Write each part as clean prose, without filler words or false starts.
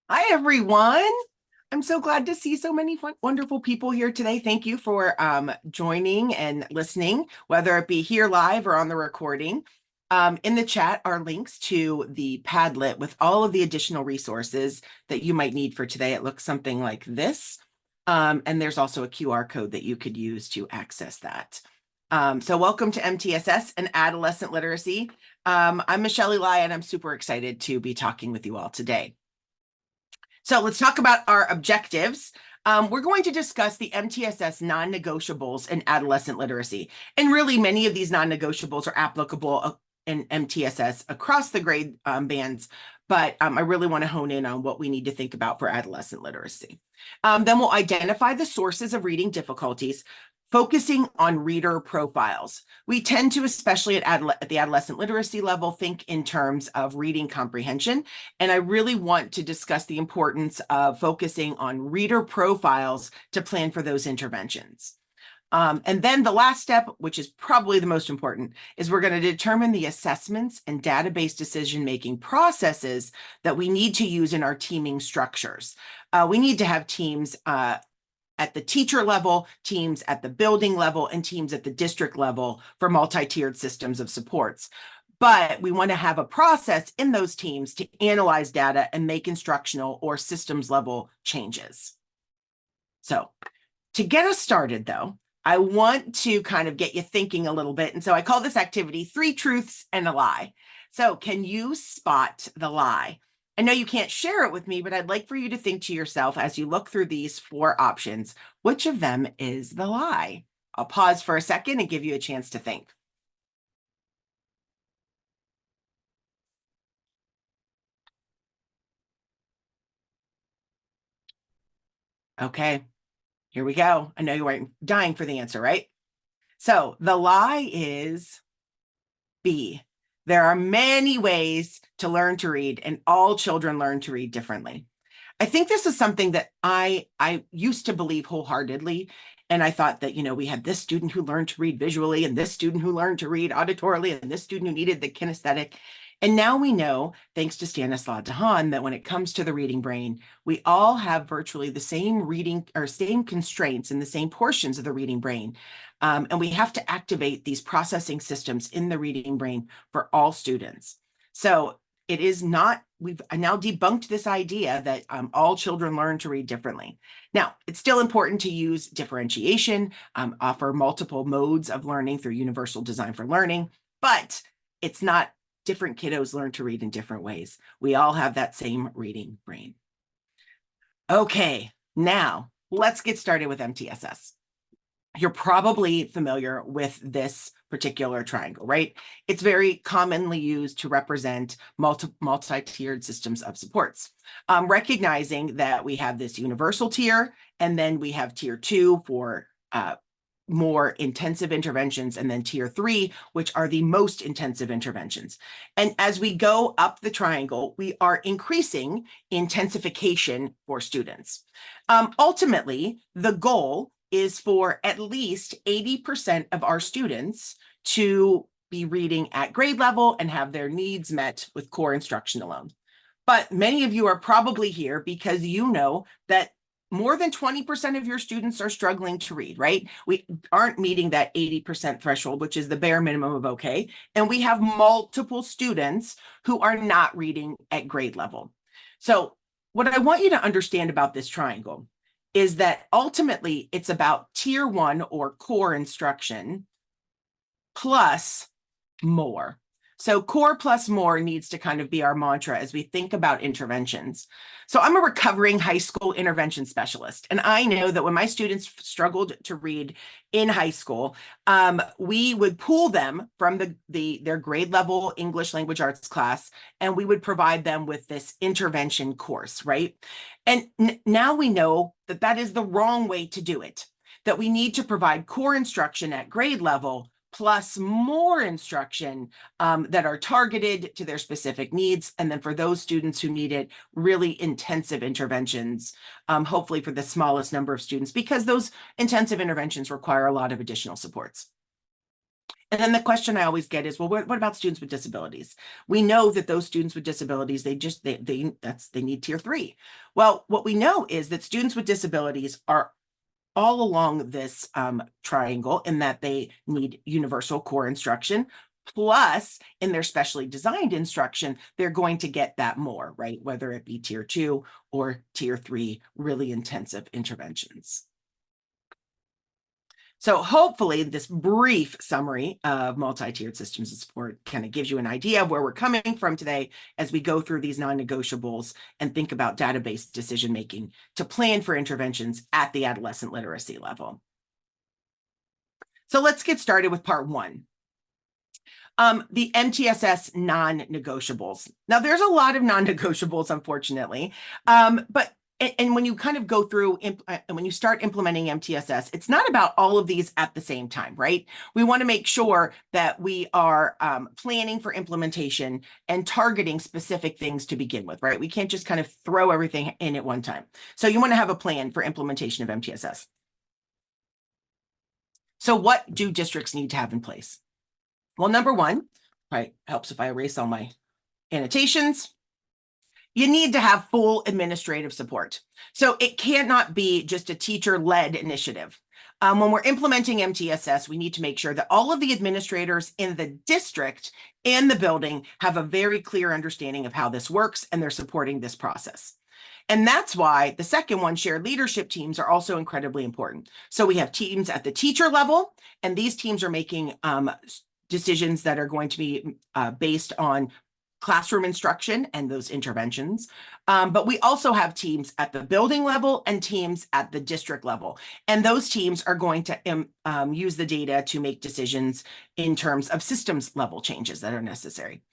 Hi, everyone. I'm so glad to see so many wonderful people here today. Thank you for joining and listening, whether it be here live or on the recording. In the chat are links to the Padlet with all of the additional resources that you might need for today. It looks something like this. And there's also a QR code that you could use to access that. So welcome to MTSS and Adolescent Literacy. I'm Michelle Eli, and I'm super excited to be talking with you all today. So let's talk about our objectives. We're going to discuss the MTSS non-negotiables in adolescent literacy. And really, many of these non-negotiables are applicable in MTSS across the grade bands, but I really want to hone in on what we need to think about for adolescent literacy. Then we'll identify the sources of reading difficulties, focusing on reader profiles. We tend to, especially at the adolescent literacy level, think in terms of reading comprehension. And I really want to discuss the importance of focusing on reader profiles to plan for those interventions. And then the last step, which is probably the most important, is we're going to determine the assessments and database decision-making processes that we need to use in our teaming structures. We need to have teams at the teacher level, teams at the building level, and teams at the district level for multi-tiered systems of supports. But we want to have a process in those teams to analyze data and make instructional or systems level changes. So to get us started, though, I want to kind of get you thinking a little bit. And so I call this activity 3 truths and a lie. So can you spot the lie? I know you can't share it with me, but I'd like for you to think to yourself as you look through these 4 options, which of them is the lie? I'll pause for a second and give you a chance to think. Okay, here we go. I know you weren't dying for the answer, right? So the lie is B. There are many ways to learn to read, and all children learn to read differently. I think this is something that I used to believe wholeheartedly. And I thought that, we had this student who learned to read visually, and this student who learned to read auditorily, and this student who needed the kinesthetic. And now we know, thanks to Stanislaw Dehaene, that when it comes to the reading brain, we all have virtually the same reading or same constraints in the same portions of the reading brain. And we have to activate these processing systems in the reading brain for all students. So it is not, we've now debunked this idea that all children learn to read differently. Now, it's still important to use differentiation, offer multiple modes of learning through universal design for learning, but it's not different kiddos learn to read in different ways. We all have that same reading brain. Okay, now let's get started with MTSS. You're probably familiar with this particular triangle, right? It's very commonly used to represent multi-tiered systems of supports. Recognizing that we have this universal tier, and then we have tier 2 for more intensive interventions, and then tier 3, which are the most intensive interventions. And as we go up the triangle, we are increasing intensification for students. Ultimately, the goal is for at least 80% of our students to be reading at grade level and have their needs met with core instruction alone. But many of you are probably here because you know that more than 20% of your students are struggling to read, right? We aren't meeting that 80% threshold, which is the bare minimum of okay. And we have multiple students who are not reading at grade level. So what I want you to understand about this triangle is that ultimately it's about tier 1 or core instruction plus more. So core plus more needs to kind of be our mantra as we think about interventions. So I'm a recovering high school intervention specialist, and I know that when my students struggled to read in high school, we would pull them from their grade level English language arts class, and we would provide them with this intervention course, right? And now we know that that is the wrong way to do it, that we need to provide core instruction at grade level plus more instruction that are targeted to their specific needs. And then for those students who need it, really intensive interventions, hopefully for the smallest number of students, because those intensive interventions require a lot of additional supports. And then the question I always get is, well, what about students with disabilities? We know that those students with disabilities, they need tier 3. Well, what we know is that students with disabilities are all along this triangle in that they need universal core instruction. Plus, in their specially designed instruction, they're going to get that more, right? Whether it be tier 2 or tier 3, really intensive interventions. So hopefully this brief summary of multi-tiered systems of support kind of gives you an idea of where we're coming from today as we go through these non-negotiables and think about database decision-making to plan for interventions at the adolescent literacy level. So let's get started with part 1. The MTSS non-negotiables. Now, there's a lot of non-negotiables, unfortunately, but when you kind of go through and when you start implementing MTSS, it's not about all of these at the same time, right? We want to make sure that we are planning for implementation and targeting specific things to begin with, right? We can't just kind of throw everything in at one time. So you want to have a plan for implementation of MTSS. So what do districts need to have in place? Well, number one, right, helps if I erase all my annotations. You need to have full administrative support. So it cannot be just a teacher-led initiative. When we're implementing MTSS, we need to make sure that all of the administrators in the district and the building have a very clear understanding of how this works, and they're supporting this process. And that's why the second one, shared leadership teams, are also incredibly important. So we have teams at the teacher level, and these teams are making decisions that are going to be based on classroom instruction and those interventions. But we also have teams at the building level and teams at the district level. And those teams are going to use the data to make decisions in terms of systems level changes that are necessary.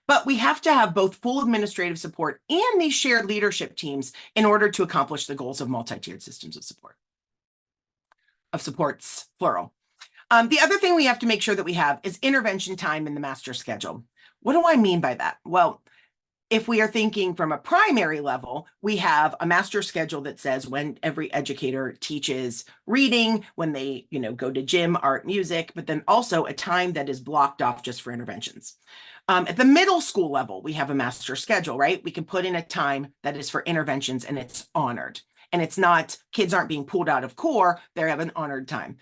But we have to have both full administrative support and these shared leadership teams in order to accomplish the goals of multi-tiered systems of support. Of supports, plural. The other thing we have to make sure that we have is intervention time in the master schedule. What do I mean by that? Well, if we are thinking from a primary level, we have a master schedule that says when every educator teaches reading, when they, go to gym, art, music, but then also a time that is blocked off just for interventions. At the middle school level, we have a master schedule, right? We can put in a time that is for interventions and it's honored. And it's not, kids aren't being pulled out of core, they have an honored time.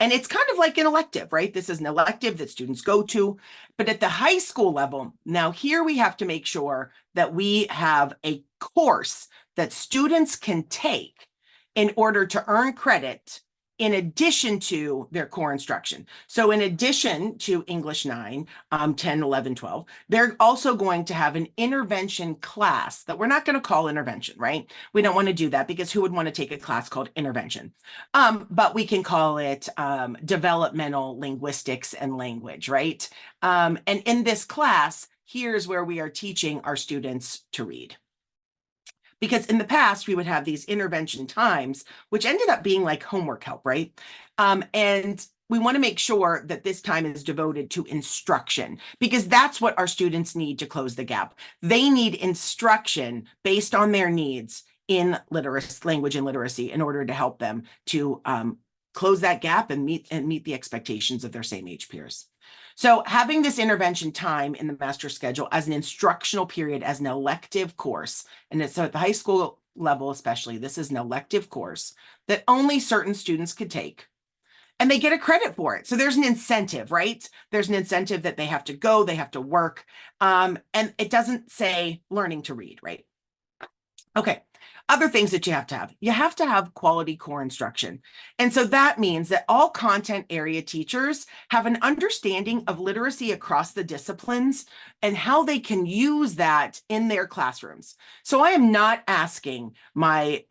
And it's kind of like an elective, right? This is an elective that students go to. But at the high school level, now here we have to make sure that we have a course that students can take in order to earn credit in addition to their core instruction. So in addition to English 9, 10, 11, 12, they're also going to have an intervention class that we're not going to call intervention, right? We don't want to do that because who would want to take a class called intervention? But we can call it developmental linguistics and language, right? And in this class, here's where we are teaching our students to read. Because in the past, we would have these intervention times, which ended up being like homework help, right? And we want to make sure that this time is devoted to instruction because that's what our students need to close the gap. They need instruction based on their needs in language and literacy in order to help them to close that gap and meet the expectations of their same age peers. So having this intervention time in the master schedule as an instructional period, as an elective course, and it's at the high school level especially, this is an elective course that only certain students could take, and they get a credit for it. So there's an incentive, right? There's an incentive that they have to go, they have to work, and it doesn't say learning to read, right? Okay. Other things that you have to have quality core instruction. And so that means that all content area teachers have an understanding of literacy across the disciplines and how they can use that in their classrooms. So I am not asking my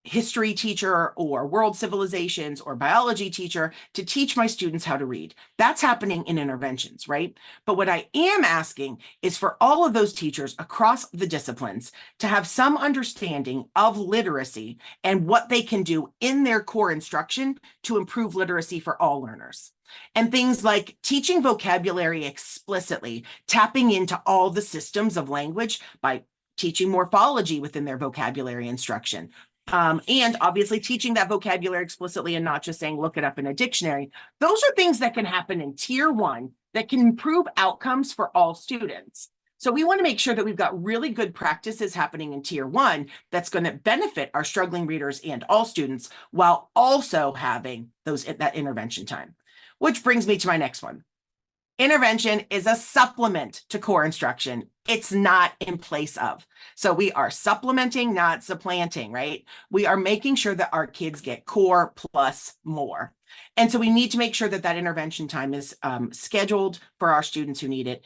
history teacher or world civilizations or biology teacher to teach my students how to read. That's happening in interventions, right? But what I am asking is for all of those teachers across the disciplines to have some understanding of literacy and what they can do in their core instruction to improve literacy for all learners. And things like teaching vocabulary explicitly, tapping into all the systems of language by teaching morphology within their vocabulary instruction, And obviously teaching that vocabulary explicitly and not just saying, look it up in a dictionary. Those are things that can happen in tier 1 that can improve outcomes for all students. So we want to make sure that we've got really good practices happening in tier 1 that's going to benefit our struggling readers and all students while also having that intervention time. Which brings me to my next one. Intervention is a supplement to core instruction. It's not in place of. So we are supplementing, not supplanting, right? We are making sure that our kids get core plus more. And so we need to make sure that that intervention time is scheduled for our students who need it.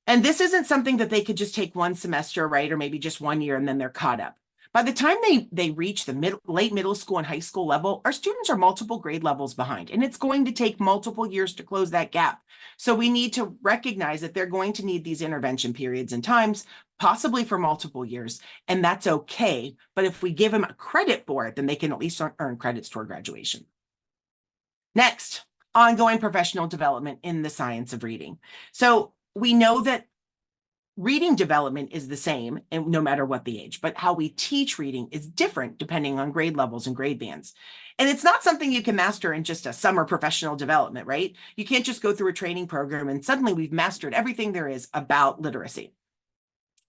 And this isn't something that they could just take one semester, right? Or maybe just 1 year and then they're caught up. By the time they reach the late middle school and high school level, our students are multiple grade levels behind, and it's going to take multiple years to close that gap. So we need to recognize that they're going to need these intervention periods and times, possibly for multiple years, and that's okay. But if we give them a credit for it, then they can at least earn credits toward graduation. Next, ongoing professional development in the science of reading. So we know that reading development is the same, and no matter what the age, but how we teach reading is different depending on grade levels and grade bands. And it's not something you can master in just a summer professional development, right? You can't just go through a training program and suddenly we've mastered everything there is about literacy.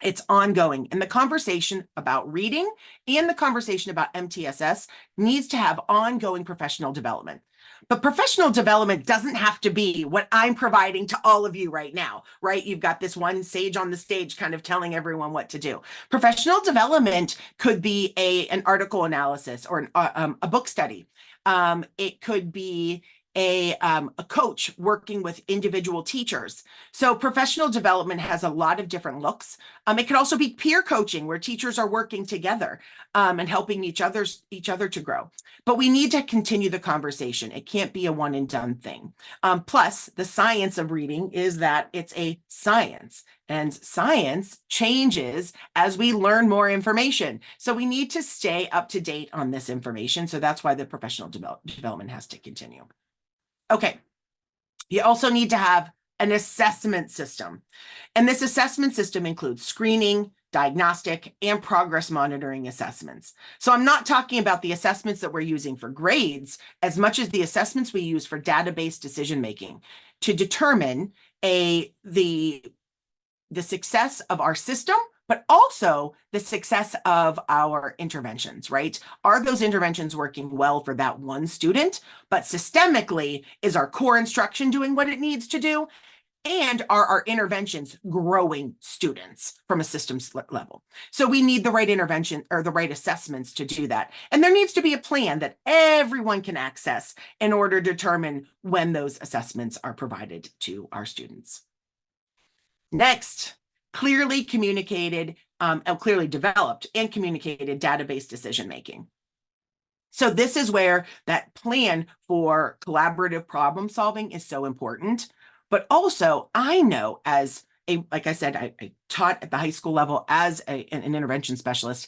It's ongoing, and the conversation about reading and the conversation about MTSS needs to have ongoing professional development. But professional development doesn't have to be what I'm providing to all of you right now, right? You've got this one sage on the stage kind of telling everyone what to do. Professional development could be an article analysis or a book study. It could be a coach working with individual teachers. So professional development has a lot of different looks. It could also be peer coaching where teachers are working together and helping each other to grow. But we need to continue the conversation. It can't be a one and done thing. Plus, the science of reading is that it's a science, and science changes as we learn more information. So we need to stay up to date on this information. So that's why the professional development has to continue. Okay, you also need to have an assessment system. And this assessment system includes screening, diagnostic, and progress monitoring assessments. So I'm not talking about the assessments that we're using for grades as much as the assessments we use for database decision-making to determine the success of our system, but also the success of our interventions, right? Are those interventions working well for that one student? But systemically, is our core instruction doing what it needs to do? And are our interventions growing students from a systems level? So we need the right intervention or the right assessments to do that. And there needs to be a plan that everyone can access in order to determine when those assessments are provided to our students. Next, clearly communicated, clearly developed and communicated database decision-making. So this is where that plan for collaborative problem solving is so important. But also, I know like I said, I taught at the high school level as an intervention specialist.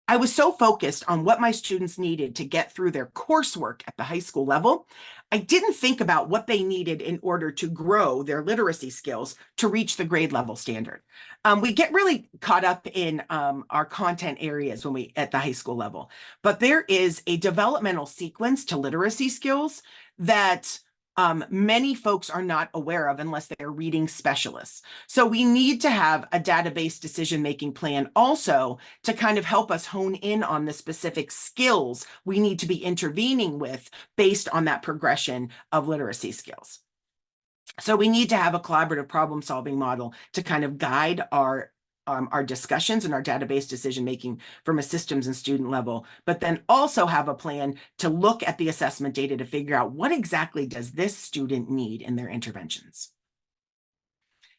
I was so focused on what my students needed to get through their coursework at the high school level. I didn't think about what they needed in order to grow their literacy skills to reach the grade level standard. We get really caught up in our content areas at the high school level, but there is a developmental sequence to literacy skills that many folks are not aware of unless they're reading specialists. So we need to have a database decision-making plan also to kind of help us hone in on the specific skills we need to be intervening with based on that progression of literacy skills. So we need to have a collaborative problem-solving model to kind of guide our discussions and our database decision-making from a systems and student level, but then also have a plan to look at the assessment data to figure out what exactly does this student need in their interventions.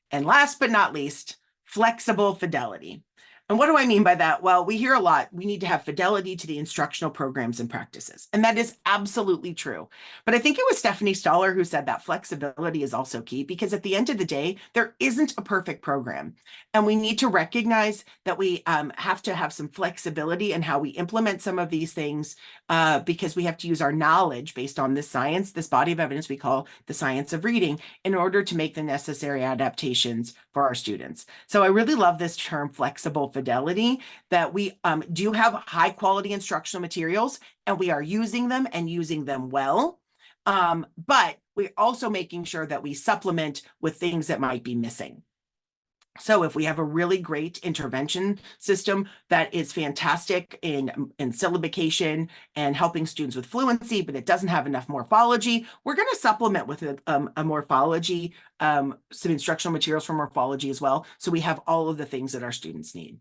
And last but not least, flexible fidelity. And what do I mean by that? Well, we hear a lot, we need to have fidelity to the instructional programs and practices. And that is absolutely true. But I think it was Stephanie Staller who said that flexibility is also key, because at the end of the day, there isn't a perfect program. And we need to recognize that we have to have some flexibility in how we implement some of these things, because we have to use our knowledge based on this science, this body of evidence we call the science of reading, in order to make the necessary adaptations for our students. So I really love this term, flexible fidelity, that we do have high quality instructional materials and we are using them and using them well. But we're also making sure that we supplement with things that might be missing. So if we have a really great intervention system that is fantastic in syllabication and helping students with fluency, but it doesn't have enough morphology, we're going to supplement with a morphology, some instructional materials for morphology as well. So we have all of the things that our students need.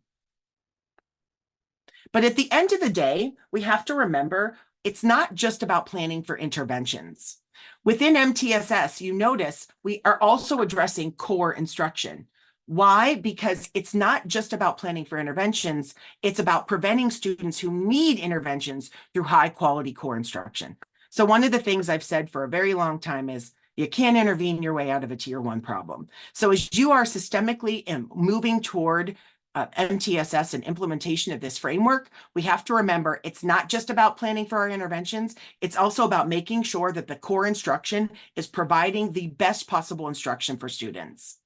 But at the end of the day, we have to remember it's not just about planning for interventions. Within MTSS, you notice we are also addressing core instruction. Why? Because it's not just about planning for interventions, it's about preventing students who need interventions through high quality core instruction. So one of the things I've said for a very long time is you can't intervene your way out of a tier 1 problem. So as you are systemically moving toward MTSS and implementation of this framework, we have to remember it's not just about planning for our interventions, it's also about making sure that the core instruction is providing the best possible instruction for students.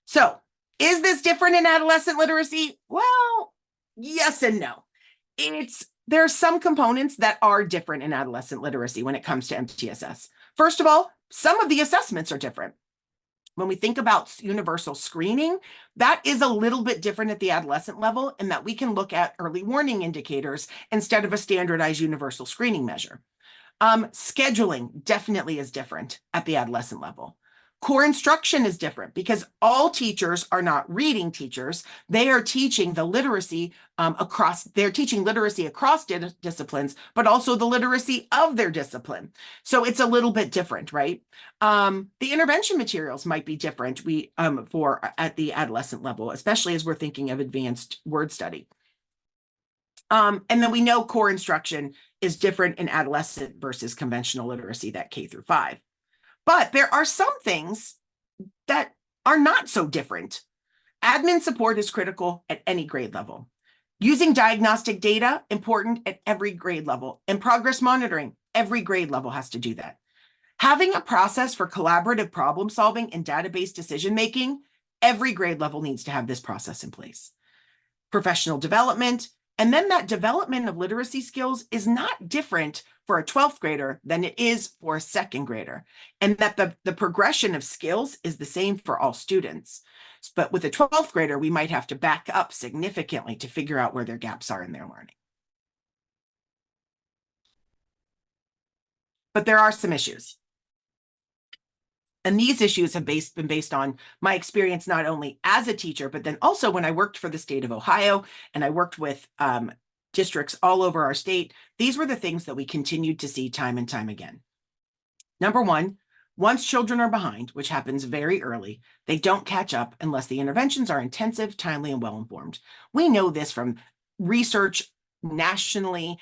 So, is this different in adolescent literacy? Well, yes and no. There are some components that are different in adolescent literacy when it comes to MTSS. First of all, some of the assessments are different. When we think about universal screening, that is a little bit different at the adolescent level in that we can look at early warning indicators instead of a standardized universal screening measure. Scheduling definitely is different at the adolescent level. Core instruction is different because all teachers are not reading teachers. They are teaching the literacy they're teaching literacy across disciplines, but also the literacy of their discipline. So it's a little bit different, right? The intervention materials might be different at the adolescent level, especially as we're thinking of advanced word study. And then we know core instruction is different in adolescent versus conventional literacy, that K through 5. But there are some things that are not so different. Admin support is critical at any grade level. Using diagnostic data, important at every grade level. And progress monitoring, every grade level has to do that. Having a process for collaborative problem solving and database decision making, every grade level needs to have this process in place. Professional development, and then that development of literacy skills is not different for a 12th grader than it is for a 2nd grader. And that the progression of skills is the same for all students. But with a 12th grader, we might have to back up significantly to figure out where their gaps are in their learning. But there are some issues. And these issues have been based on my experience, not only as a teacher, but then also when I worked for the state of Ohio and I worked with districts all over our state. These were the things that we continued to see time and time again. Number one, once children are behind, which happens very early, they don't catch up unless the interventions are intensive, timely, and well-informed. We know this from research nationally.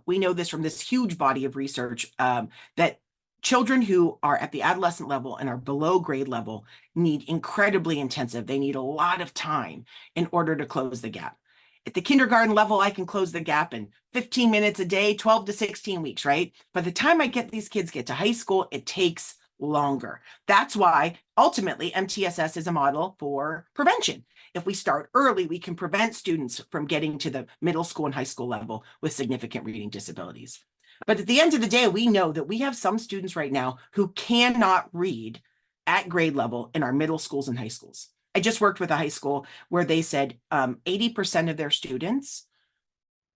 We know this from this huge body of research that children who are at the adolescent level and are below grade level need incredibly intensive. They need a lot of time in order to close the gap. At the kindergarten level, I can close the gap in 15 minutes a day, 12 to 16 weeks, right? By the time these kids get to high school, it takes longer. That's why ultimately MTSS is a model for prevention. If we start early, we can prevent students from getting to the middle school and high school level with significant reading disabilities. But at the end of the day, we know that we have some students right now who cannot read at grade level in our middle schools and high schools. I just worked with a high school where they said 80% of their students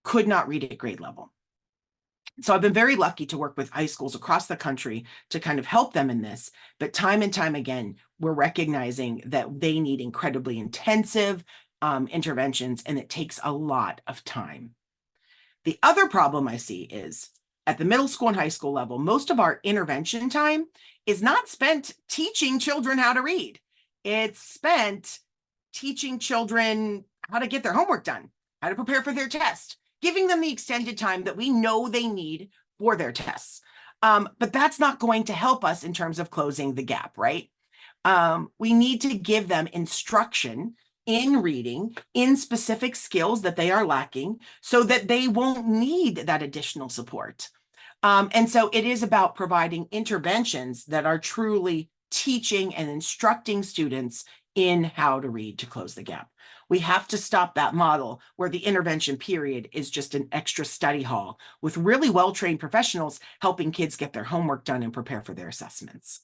could not read at grade level. So I've been very lucky to work with high schools across the country to kind of help them in this. But time and time again, we're recognizing that they need incredibly intensive interventions, and it takes a lot of time. The other problem I see is at the middle school and high school level, most of our intervention time is not spent teaching children how to read. It's spent teaching children how to get their homework done, how to prepare for their test, giving them the extended time that we know they need for their tests. But that's not going to help us in terms of closing the gap, right? We need to give them instruction in reading, in specific skills that they are lacking so that they won't need that additional support. And so it is about providing interventions that are truly teaching and instructing students in how to read to close the gap. We have to stop that model where the intervention period is just an extra study hall with really well-trained professionals helping kids get their homework done and prepare for their assessments.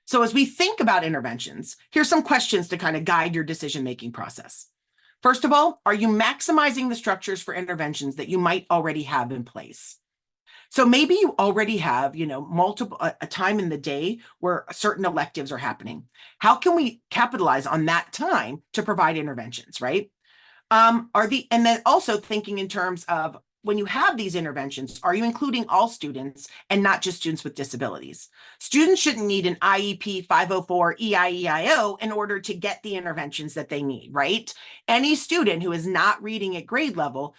So as we think about interventions, here's some questions to kind of guide your decision-making process. First of all, are you maximizing the structures for interventions that you might already have in place? So maybe you already have, multiple a time in the day where certain electives are happening. How can we capitalize on that time to provide interventions, right? And then also thinking in terms of when you have these interventions, are you including all students and not just students with disabilities? Students shouldn't need an IEP 504 EIEIO in order to get the interventions that they need, right? Any student who is not reading at grade level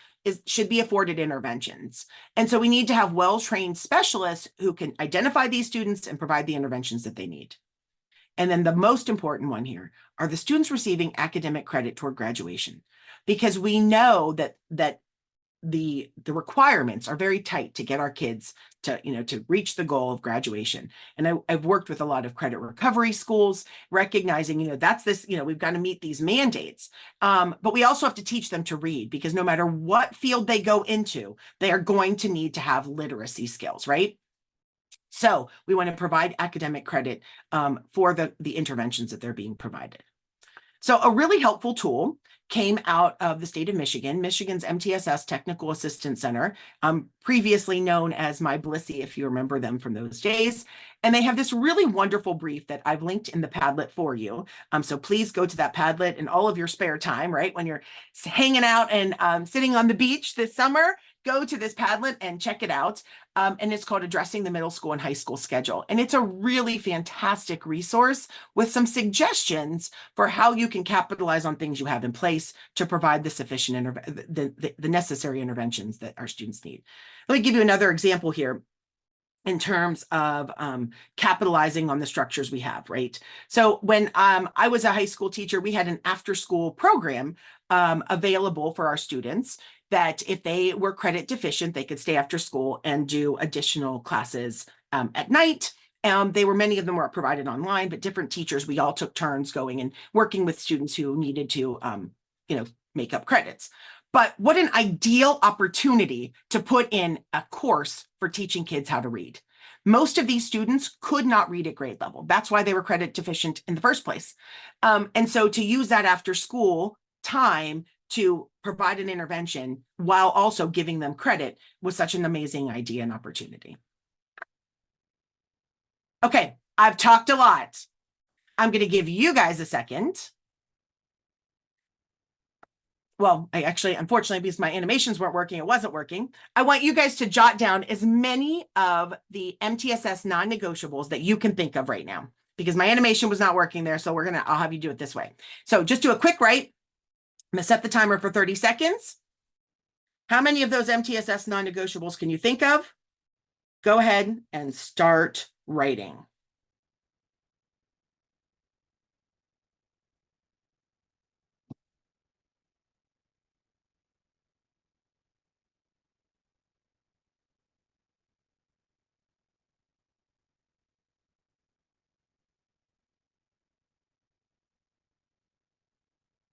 should be afforded interventions. And so we need to have well-trained specialists who can identify these students and provide the interventions that they need. And then the most important one here, are the students receiving academic credit toward graduation? Because we know that the requirements are very tight to get our kids to reach the goal of graduation. And I've worked with a lot of credit recovery schools, recognizing, that's this, we've got to meet these mandates. But we also have to teach them to read, because no matter what field they go into, they are going to need to have literacy skills, right? So we want to provide academic credit for the interventions that they're being provided. So a really helpful tool came out of the state of Michigan, Michigan's MTSS Technical Assistance Center, previously known as My Blissy, if you remember them from those days. And they have this really wonderful brief that I've linked in the Padlet for you. So please go to that Padlet in all of your spare time, right? When you're hanging out and sitting on the beach this summer, go to this Padlet and check it out. And it's called Addressing the Middle School and High School Schedule. And it's a really fantastic resource with some suggestions for how you can capitalize on things you have in place to provide the sufficient, the necessary interventions that our students need. Let me give you another example here in terms of capitalizing on the structures we have, right? So when I was a high school teacher, we had an after-school program available for our students that if they were credit deficient, they could stay after school and do additional classes at night. Many of them were provided online, but different teachers, we all took turns going and working with students who needed to, make up credits. But what an ideal opportunity to put in a course for teaching kids how to read. Most of these students could not read at grade level. That's why they were credit deficient in the first place. And so to use that after school time to provide an intervention while also giving them credit was such an amazing idea and opportunity. Okay, I've talked a lot. I'm going to give you guys a second. Well, unfortunately, because my animations weren't working, it wasn't working. I want you guys to jot down as many of the MTSS non-negotiables that you can think of right now, because my animation was not working there. So I'll have you do it this way. So just do a quick write. I'm gonna set the timer for 30 seconds. How many of those MTSS non-negotiables can you think of? Go ahead and start writing.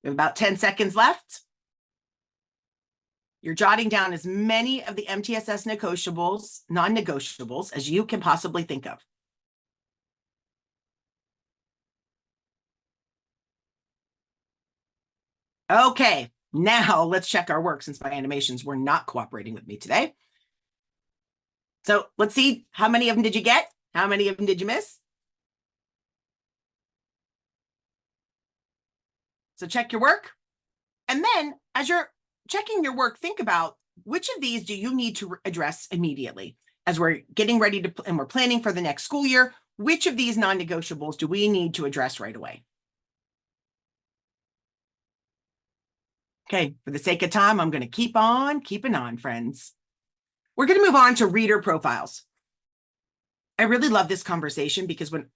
We have about 10 seconds left. You're jotting down as many of the MTSS non-negotiables as you can possibly think of. Okay, now let's check our work since my animations were not cooperating with me today. So let's see, how many of them did you get? How many of them did you miss? So check your work. And then as you're checking your work, think about which of these do you need to address immediately? As we're getting ready to, and we're planning for the next school year, which of these non-negotiables do we need to address right away? Okay, for the sake of time, I'm going to keep on keeping on, friends. We're going to move on to reader profiles. I really love this conversation because when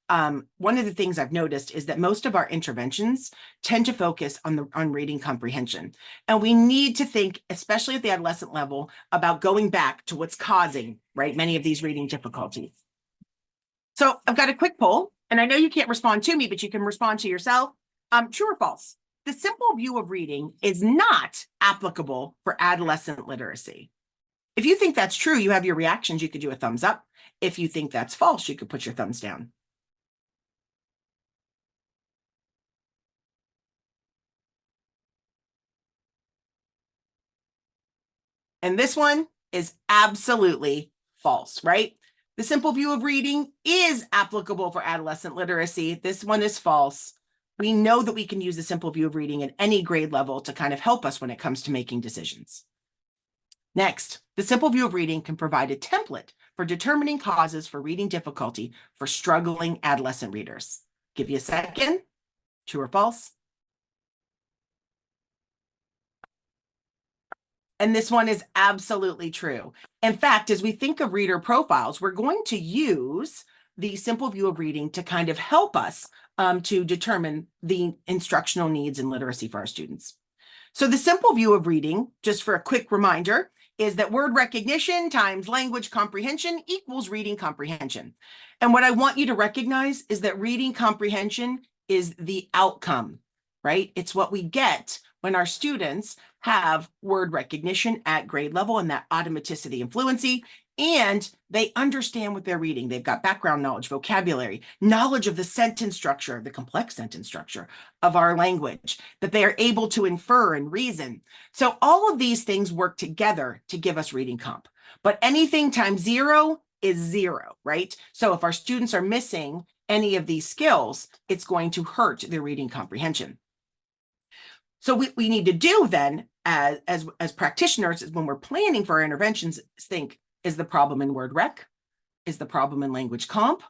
one of the things I've noticed is that most of our interventions tend to focus on reading comprehension. And we need to think, especially at the adolescent level, about going back to what's causing, right, many of these reading difficulties. So I've got a quick poll. and I know you can't respond to me, but you can respond to yourself. True or false? The simple view of reading is not applicable for adolescent literacy. If you think that's true, you have your reactions. You could do a thumbs up. If you think that's false, you could put your thumbs down. And this one is absolutely false, right? The simple view of reading is applicable for adolescent literacy. This one is false. We know that we can use the simple view of reading at any grade level to kind of help us when it comes to making decisions. Next, the simple view of reading can provide a template for determining causes for reading difficulty for struggling adolescent readers. Give you a second. True or false? And this one is absolutely true. In fact, as we think of reader profiles, we're going to use the simple view of reading to kind of help us to determine the instructional needs and literacy for our students. So the simple view of reading, just for a quick reminder, is that word recognition times language comprehension equals reading comprehension. And what I want you to recognize is that reading comprehension is the outcome, right? It's what we get when our students have word recognition at grade level and that automaticity and fluency, and they understand what they're reading. They've got background knowledge, vocabulary, knowledge of the sentence structure, the complex sentence structure of our language, that they are able to infer and reason. So all of these things work together to give us reading comp. But anything times zero is zero, right? So if our students are missing any of these skills, it's going to hurt their reading comprehension. So we need to do then as practitioners is when we're planning for our interventions, think, is the problem in word rec? Is the problem in language comp?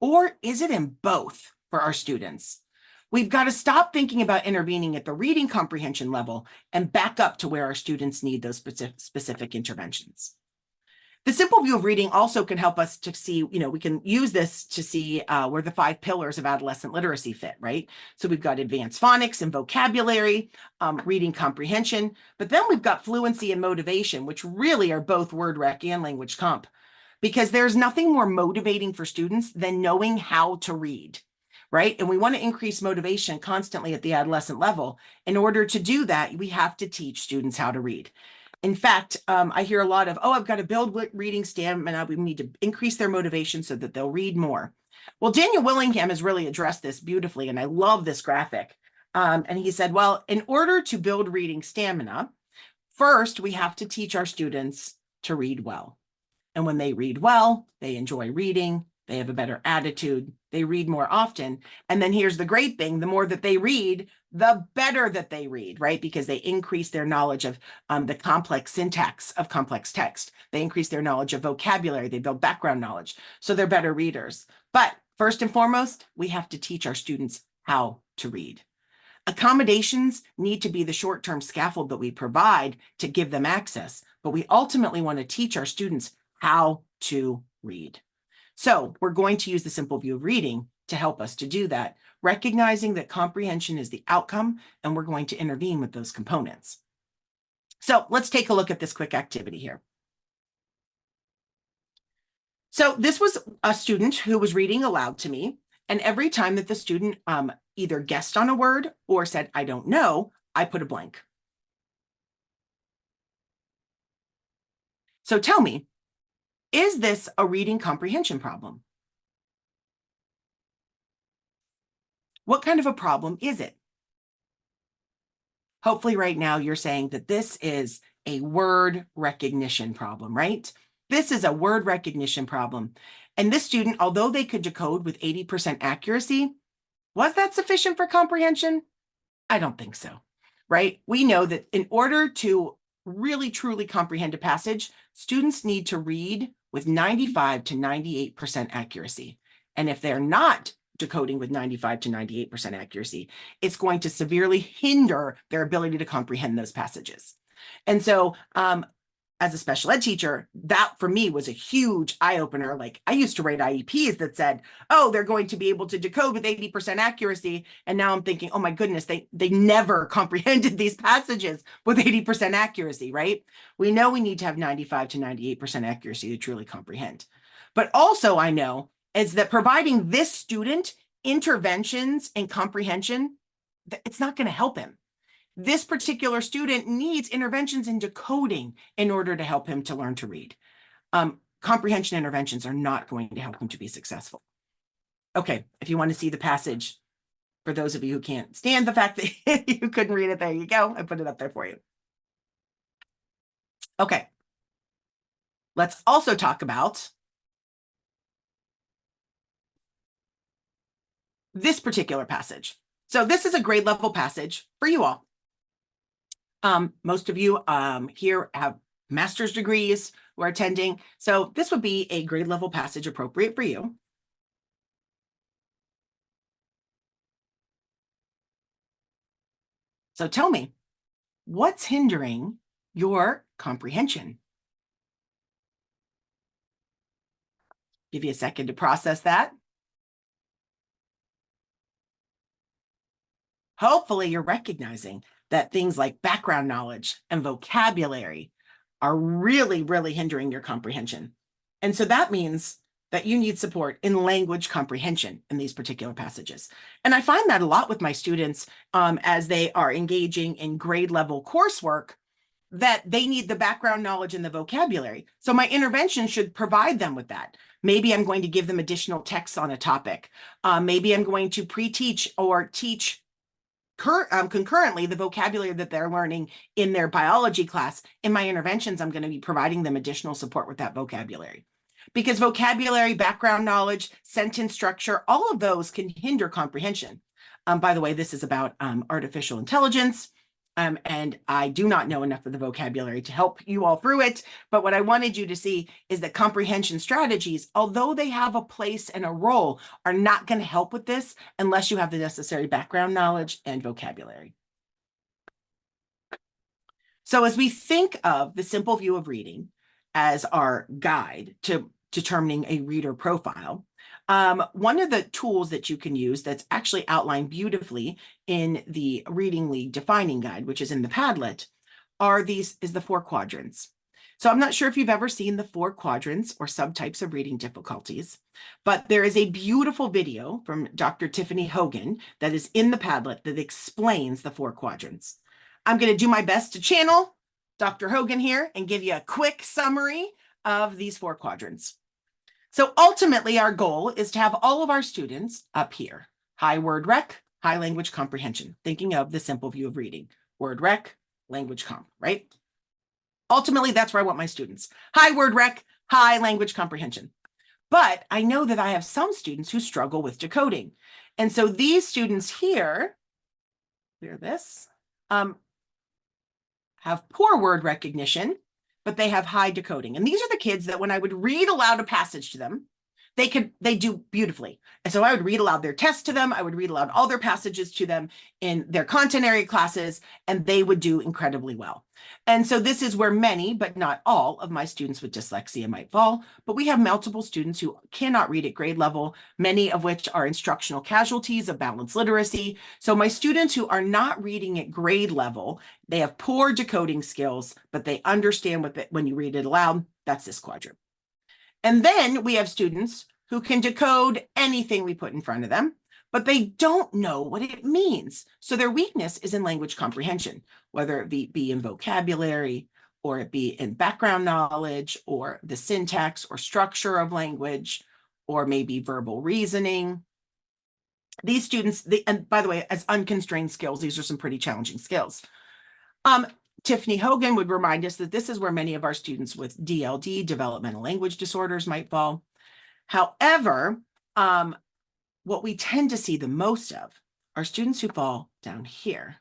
Or is it in both for our students? We've got to stop thinking about intervening at the reading comprehension level and back up to where our students need those specific interventions. The simple view of reading also can help us to see, we can use this to see where the 5 pillars of adolescent literacy fit, right? So we've got advanced phonics and vocabulary, reading comprehension, but then we've got fluency and motivation, which really are both word rec and language comp, because there's nothing more motivating for students than knowing how to read, right? And we want to increase motivation constantly at the adolescent level. In order to do that, we have to teach students how to read. In fact, I hear a lot of, I've got to build reading stamina. We need to increase their motivation so that they'll read more. Well, Daniel Willingham has really addressed this beautifully, and I love this graphic. And he said, well, in order to build reading stamina, first, we have to teach our students to read well. And when they read well, they enjoy reading, they have a better attitude, they read more often. And then here's the great thing, the more that they read, the better that they read, right? Because they increase their knowledge of the complex syntax of complex text. They increase their knowledge of vocabulary, they build background knowledge, so they're better readers. But first and foremost, we have to teach our students how to read. Accommodations need to be the short-term scaffold that we provide to give them access, but we ultimately want to teach our students how to read. So we're going to use the simple view of reading to help us to do that, recognizing that comprehension is the outcome, and we're going to intervene with those components. So let's take a look at this quick activity here. So this was a student who was reading aloud to me, and every time that the student either guessed on a word or said, I don't know, I put a blank. So tell me, is this a reading comprehension problem? What kind of a problem is it? Hopefully right now you're saying that this is a word recognition problem, right? This is a word recognition problem. And this student, although they could decode with 80% accuracy, was that sufficient for comprehension? I don't think so, right? We know that in order to really truly comprehend a passage, students need to read with 95 to 98% accuracy. And if they're not decoding with 95 to 98% accuracy, it's going to severely hinder their ability to comprehend those passages. And so as a special ed teacher, that for me was a huge eye-opener. Like I used to write IEPs that said, they're going to be able to decode with 80% accuracy. And now I'm thinking, oh my goodness, they never comprehended these passages with 80% accuracy, right? We know we need to have 95 to 98% accuracy to truly comprehend. But also I know is that providing this student interventions and comprehension, it's not going to help him. This particular student needs interventions in decoding in order to help him to learn to read. Comprehension interventions are not going to help him to be successful. Okay, if you want to see the passage, for those of you who can't stand the fact that you couldn't read it, there you go. I put it up there for you. Okay, let's also talk about this particular passage. So this is a grade level passage for you all. Most of you here have master's degrees who are attending. So this would be a grade level passage appropriate for you. So tell me, what's hindering your comprehension? Give you a second to process that. Hopefully you're recognizing that things like background knowledge and vocabulary are really, really hindering your comprehension. And so that means that you need support in language comprehension in these particular passages. And I find that a lot with my students as they are engaging in grade level coursework, that they need the background knowledge and the vocabulary. So my intervention should provide them with that. Maybe I'm going to give them additional texts on a topic. Maybe I'm going to pre-teach or teach concurrently the vocabulary that they're learning in their biology class. In my interventions, I'm going to be providing them additional support with that vocabulary. Because vocabulary, background knowledge, sentence structure, all of those can hinder comprehension. By the way, this is about artificial intelligence. And I do not know enough of the vocabulary to help you all through it. But what I wanted you to see is that comprehension strategies, although they have a place and a role, are not going to help with this unless you have the necessary background knowledge and vocabulary. So as we think of the simple view of reading as our guide to determining a reader profile, one of the tools that you can use that's actually outlined beautifully in the Reading League Defining Guide, which is in the Padlet, is the 4 quadrants. So I'm not sure if you've ever seen the 4 quadrants or subtypes of reading difficulties, but there is a beautiful video from Dr. Tiffany Hogan that is in the Padlet that explains the 4 quadrants. I'm going to do my best to channel Dr. Hogan here and give you a quick summary of these 4 quadrants. So ultimately, our goal is to have all of our students up here. High word rec, high language comprehension, thinking of the simple view of reading. Word rec, language comp, right? Ultimately, that's where I want my students. High word rec, high language comprehension. But I know that I have some students who struggle with decoding. And so these students here, clear this, have poor word recognition, but they have high decoding. And these are the kids that when I would read aloud a passage to them, they do beautifully. And so I would read aloud their tests to them. I would read aloud all their passages to them in their content area classes, and they would do incredibly well. And so this is where many, but not all, of my students with dyslexia might fall. But we have multiple students who cannot read at grade level, many of which are instructional casualties of balanced literacy. So my students who are not reading at grade level, they have poor decoding skills, but they understand when you read it aloud. That's this quadrant. And then we have students who can decode anything we put in front of them, but they don't know what it means. So their weakness is in language comprehension, whether it be in vocabulary, or it be in background knowledge, or the syntax or structure of language, or maybe verbal reasoning. These students, and by the way, as unconstrained skills, these are some pretty challenging skills. Tiffany Hogan would remind us that this is where many of our students with DLD, developmental language disorders, might fall. However, what we tend to see the most of are students who fall down here.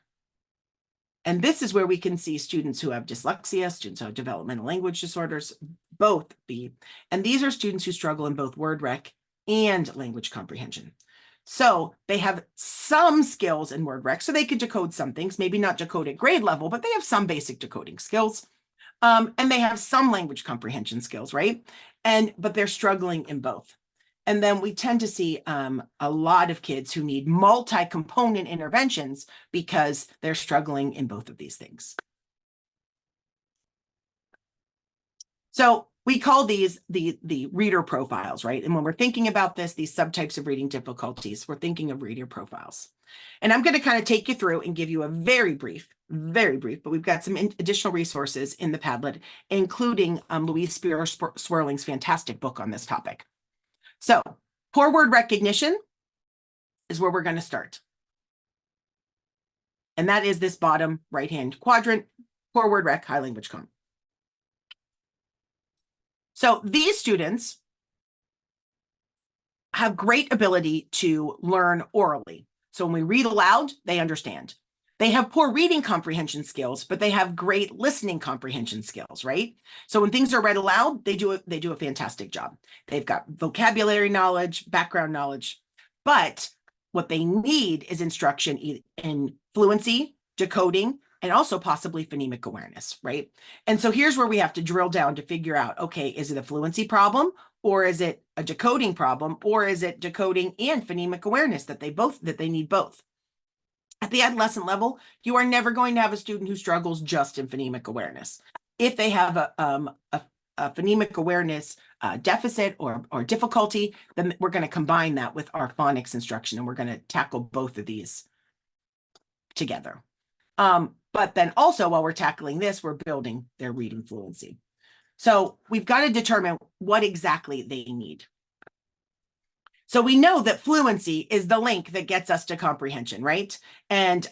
And this is where we can see students who have dyslexia, students who have developmental language disorders, both be. And these are students who struggle in both word rec and language comprehension. So they have some skills in word rec, so they could decode some things, maybe not decode at grade level, but they have some basic decoding skills. And they have some language comprehension skills, right? But they're struggling in both. And then we tend to see a lot of kids who need multi-component interventions because they're struggling in both of these things. So we call these the reader profiles, right? And when we're thinking about this, these subtypes of reading difficulties, we're thinking of reader profiles. And I'm going to kind of take you through and give you a very brief, but we've got some additional resources in the Padlet, including Louise Swirling's fantastic book on this topic. So poor word recognition is where we're going to start. And that is this bottom right-hand quadrant, poor word rec, high language comp. So these students have great ability to learn orally. So when we read aloud, they understand. They have poor reading comprehension skills, but they have great listening comprehension skills, right? So when things are read aloud, they do a fantastic job. They've got vocabulary knowledge, background knowledge, but what they need is instruction in fluency, decoding, and also possibly phonemic awareness, right? And so here's where we have to drill down to figure out, okay, is it a fluency problem, or is it a decoding problem, or is it decoding and phonemic awareness that they need both? At the adolescent level, you are never going to have a student who struggles just in phonemic awareness. If they have a phonemic awareness deficit or difficulty, then we're going to combine that with our phonics instruction, and we're going to tackle both of these together. But then also, while we're tackling this, we're building their reading fluency. So we've got to determine what exactly they need. So we know that fluency is the link that gets us to comprehension, right? And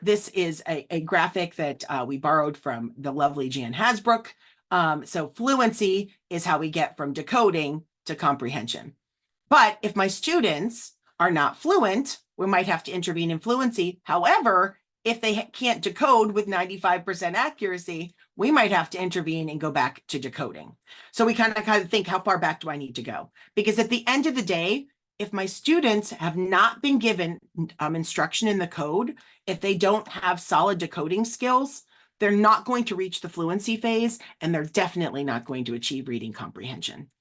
this is a graphic that we borrowed from the lovely Jan Hasbrook. So fluency is how we get from decoding to comprehension. But if my students are not fluent, we might have to intervene in fluency. However, if they can't decode with 95% accuracy, we might have to intervene and go back to decoding. So we kind of think, how far back do I need to go? Because at the end of the day, if my students have not been given instruction in the code, if they don't have solid decoding skills, they're not going to reach the fluency phase, and they're definitely not going to achieve reading comprehension.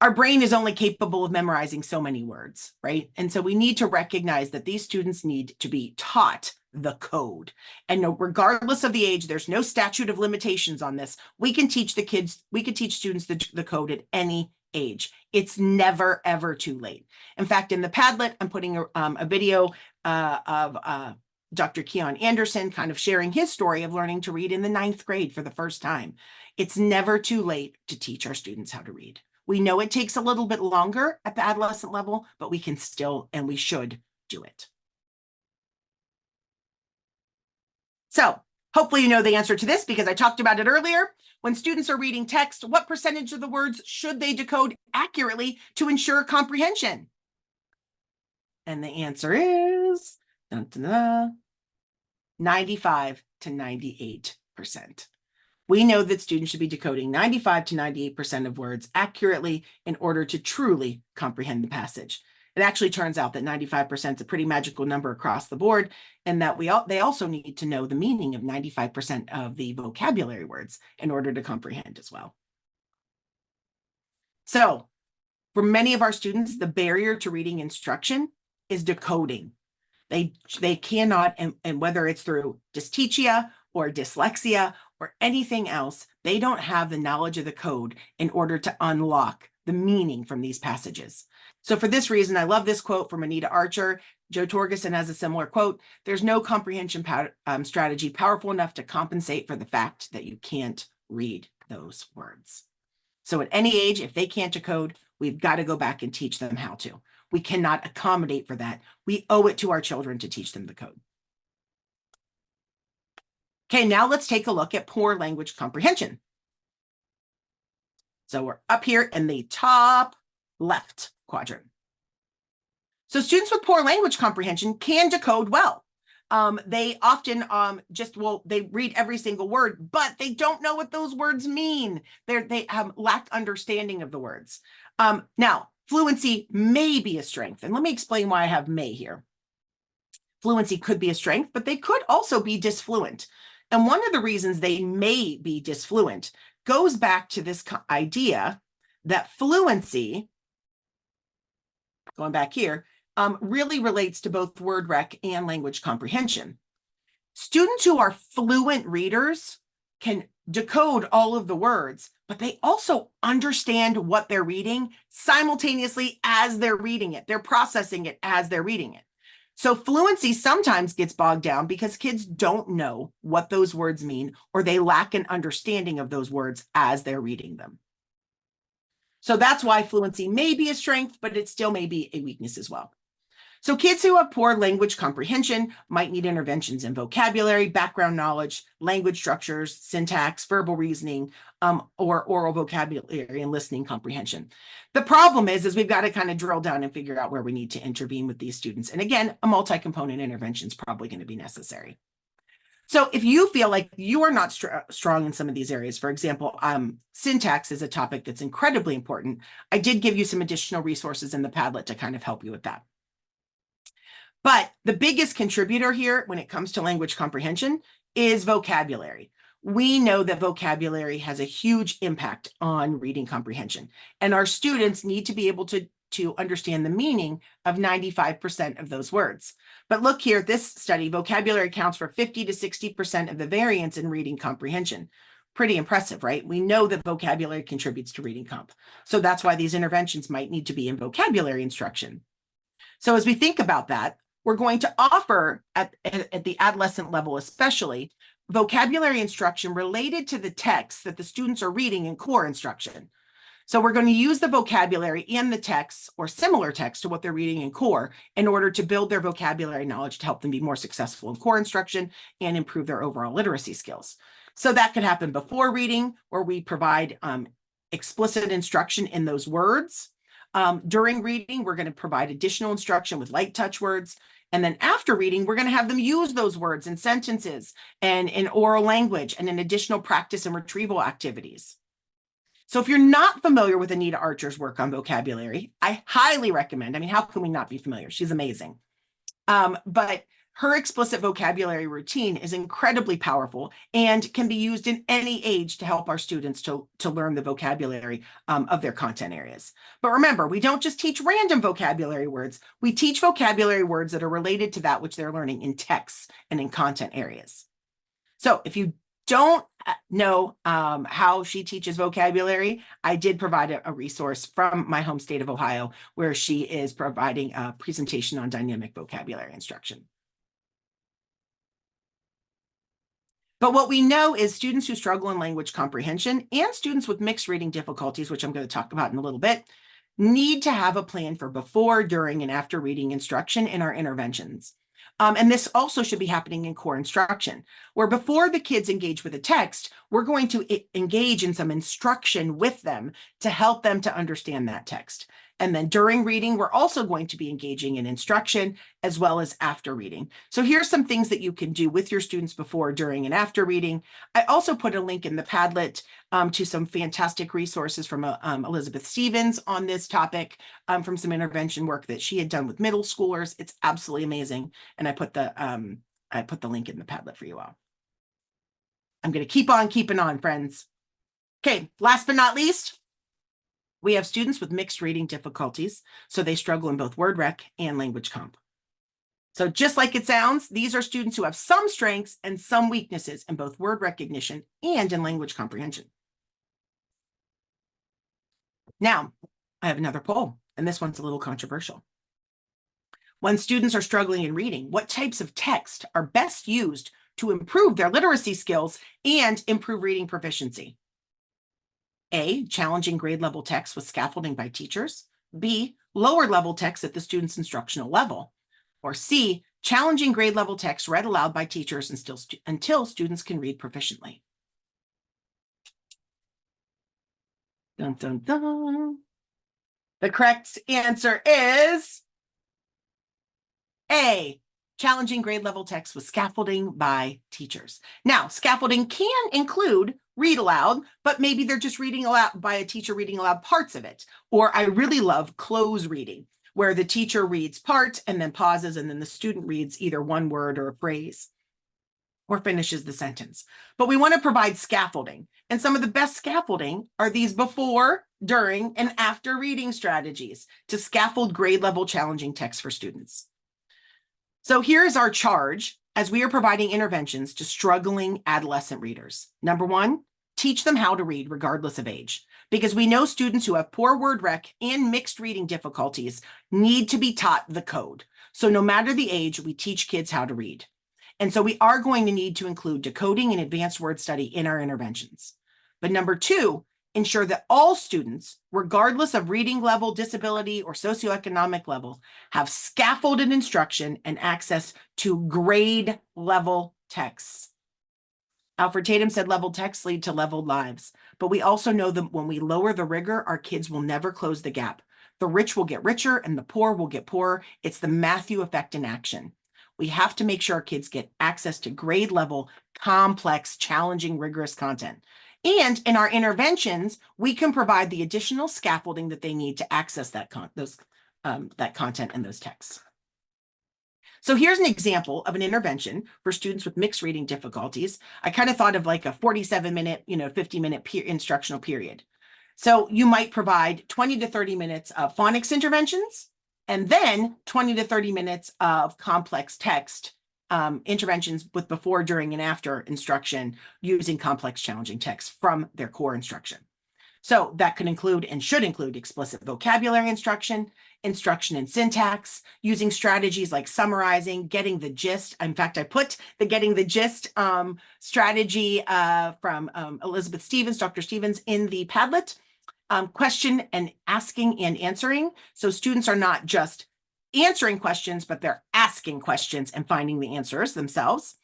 Our brain is only capable of memorizing so many words, right? And so we need to recognize that these students need to be taught the code. And regardless of the age, there's no statute of limitations on this. We can teach students the code at any age. It's never, ever too late. In fact, in the Padlet, I'm putting a video of Dr. Keon Anderson kind of sharing his story of learning to read in the 9th grade for the first time. It's never too late to teach our students how to read. We know it takes a little bit longer at the adolescent level, but we can still, and we should do it. So hopefully you know the answer to this because I talked about it earlier. When students are reading text, what percentage of the words should they decode accurately to ensure comprehension? And the answer is 95 to 98%. We know that students should be decoding 95 to 98% of words accurately in order to truly comprehend the passage. It actually turns out that 95% is a pretty magical number across the board, and that they also need to know the meaning of 95% of the vocabulary words in order to comprehend as well. So for many of our students, the barrier to reading instruction is decoding. They cannot, and whether it's through dyslexia or dyslexia or anything else, they don't have the knowledge of the code in order to unlock the meaning from these passages. So for this reason, I love this quote from Anita Archer. Joe Torgerson has a similar quote. There's no comprehension strategy powerful enough to compensate for the fact that you can't read those words. So at any age, if they can't decode, we've got to go back and teach them how to. We cannot accommodate for that. We owe it to our children to teach them the code. Okay, now let's take a look at poor language comprehension. So we're up here in the top left quadrant. So students with poor language comprehension can decode well. They often they read every single word, but they don't know what those words mean. They have lacked understanding of the words. Now, fluency may be a strength, and let me explain why I have may here. Fluency could be a strength, but they could also be disfluent. And one of the reasons they may be disfluent goes back to this idea that fluency, going back here, really relates to both word rec and language comprehension. Students who are fluent readers can decode all of the words, but they also understand what they're reading simultaneously as they're reading it. They're processing it as they're reading it. So fluency sometimes gets bogged down because kids don't know what those words mean, or they lack an understanding of those words as they're reading them. So that's why fluency may be a strength, but it still may be a weakness as well. So kids who have poor language comprehension might need interventions in vocabulary, background knowledge, language structures, syntax, verbal reasoning, or oral vocabulary and listening comprehension. The problem is we've got to kind of drill down and figure out where we need to intervene with these students. And again, a multi-component intervention is probably going to be necessary. So if you feel like you are not strong in some of these areas, for example, syntax is a topic that's incredibly important. I did give you some additional resources in the Padlet to kind of help you with that. But the biggest contributor here when it comes to language comprehension is vocabulary. We know that vocabulary has a huge impact on reading comprehension, and our students need to be able to understand the meaning of 95% of those words. But look here, this study, vocabulary accounts for 50 to 60% of the variance in reading comprehension. Pretty impressive, right? We know that vocabulary contributes to reading comp. So that's why these interventions might need to be in vocabulary instruction. So as we think about that, we're going to offer at the adolescent level, especially vocabulary instruction related to the text that the students are reading in core instruction. So we're going to use the vocabulary and the text or similar text to what they're reading in core in order to build their vocabulary knowledge to help them be more successful in core instruction and improve their overall literacy skills. So that could happen before reading, where we provide explicit instruction in those words. During reading, we're going to provide additional instruction with light touch words. And then after reading, we're going to have them use those words in sentences and in oral language and in additional practice and retrieval activities. So if you're not familiar with Anita Archer's work on vocabulary, I highly recommend. I mean, how can we not be familiar? She's amazing. But her explicit vocabulary routine is incredibly powerful and can be used in any age to help our students to learn the vocabulary of their content areas. But remember, we don't just teach random vocabulary words. We teach vocabulary words that are related to that which they're learning in texts and in content areas. So if you don't know how she teaches vocabulary, I did provide a resource from my home state of Ohio where she is providing a presentation on dynamic vocabulary instruction. But what we know is students who struggle in language comprehension and students with mixed reading difficulties, which I'm going to talk about in a little bit, need to have a plan for before, during, and after reading instruction in our interventions. And this also should be happening in core instruction, where before the kids engage with a text, we're going to engage in some instruction with them to help them to understand that text. And then during reading, we're also going to be engaging in instruction as well as after reading. So here's some things that you can do with your students before, during, and after reading. I also put a link in the Padlet to some fantastic resources from Elizabeth Stevens on this topic, from some intervention work that she had done with middle schoolers. It's absolutely amazing. And I put the link in the Padlet for you all. I'm going to keep on keeping on, friends. Okay, last but not least, we have students with mixed reading difficulties, so they struggle in both word rec and language comp. So just like it sounds, these are students who have some strengths and some weaknesses in both word recognition and in language comprehension. Now, I have another poll, and this one's a little controversial. When students are struggling in reading, what types of text are best used to improve their literacy skills and improve reading proficiency? A, challenging grade level text with scaffolding by teachers. B, lower level text at the student's instructional level. Or C, challenging grade level text read aloud by teachers until students can read proficiently. Dun, dun, dun. The correct answer is A, challenging grade level text with scaffolding by teachers. Now, scaffolding can include read aloud, but maybe they're just reading aloud by a teacher reading aloud parts of it. Or I really love close reading, where the teacher reads part and then pauses, and then the student reads either one word or a phrase or finishes the sentence. But we want to provide scaffolding. And some of the best scaffolding are these before, during, and after reading strategies to scaffold grade level challenging text for students. So here's our charge as we are providing interventions to struggling adolescent readers. Number one, teach them how to read regardless of age, because we know students who have poor word rec and mixed reading difficulties need to be taught the code. So no matter the age, we teach kids how to read. And so we are going to need to include decoding and advanced word study in our interventions. But number two, ensure that all students, regardless of reading level, disability, or socioeconomic level, have scaffolded instruction and access to grade level texts. Alfred Tatum said leveled texts lead to leveled lives, but we also know that when we lower the rigor, our kids will never close the gap. The rich will get richer and the poor will get poorer. It's the Matthew effect in action. We have to make sure our kids get access to grade level, complex, challenging, rigorous content. And in our interventions, we can provide the additional scaffolding that they need to access that content and those texts. So here's an example of an intervention for students with mixed reading difficulties. I kind of thought of like a 47-minute, 50-minute instructional period. So you might provide 20 to 30 minutes of phonics interventions, and then 20 to 30 minutes of complex text interventions with before, during, and after instruction using complex, challenging text from their core instruction. So that could include and should include explicit vocabulary instruction, instruction in syntax, using strategies like summarizing, getting the gist. In fact, I put the getting the gist strategy from Elizabeth Stevens, Dr. Stevens, in the Padlet. Question and asking and answering. So students are not just answering questions, but they're asking questions and finding the answers themselves.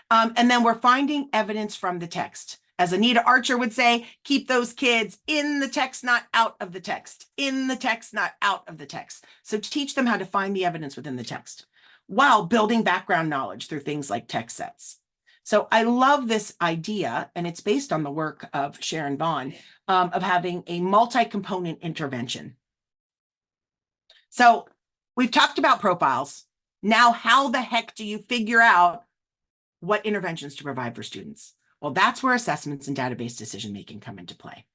And then we're finding evidence from the text. As Anita Archer would say, keep those kids in the text, not out of the text. In the text, not out of the text. So teach them how to find the evidence within the text while building background knowledge through things like text sets. So I love this idea, and it's based on the work of Sharon Vaughn, of having a multi-component intervention. So we've talked about profiles. Now, how the heck do you figure out what interventions to provide for students? Well, that's where assessments and database decision-making come into play.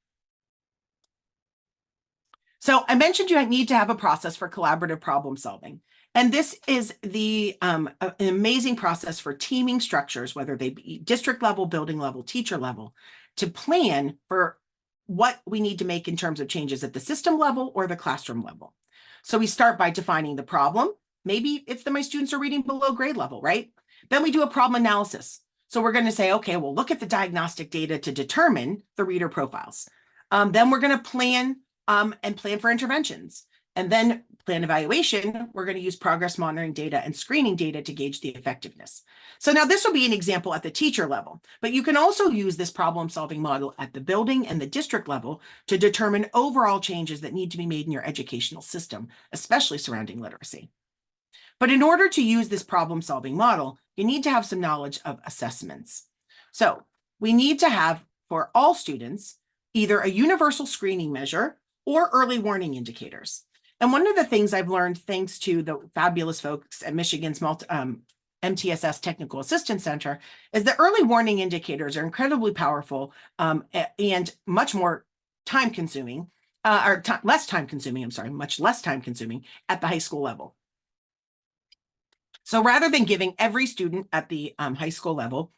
So I mentioned you need to have a process for collaborative problem solving. And this is an amazing process for teaming structures, whether they be district level, building level, teacher level, to plan for what we need to make in terms of changes at the system level or the classroom level. So we start by defining the problem. Maybe it's that my students are reading below grade level, right? Then we do a problem analysis. So we're going to say, okay, we'll look at the diagnostic data to determine the reader profiles. Then we're going to plan for interventions. And then plan evaluation, we're going to use progress monitoring data and screening data to gauge the effectiveness. So now this will be an example at the teacher level, but you can also use this problem-solving model at the building and the district level to determine overall changes that need to be made in your educational system, especially surrounding literacy. But in order to use this problem-solving model, you need to have some knowledge of assessments. So we need to have, for all students, either a universal screening measure or early warning indicators. And one of the things I've learned, thanks to the fabulous folks at Michigan's MTSS Technical Assistance Center, is that early warning indicators are incredibly powerful and much more time-consuming, much less time-consuming at the high school level. So rather than giving every student at the high school level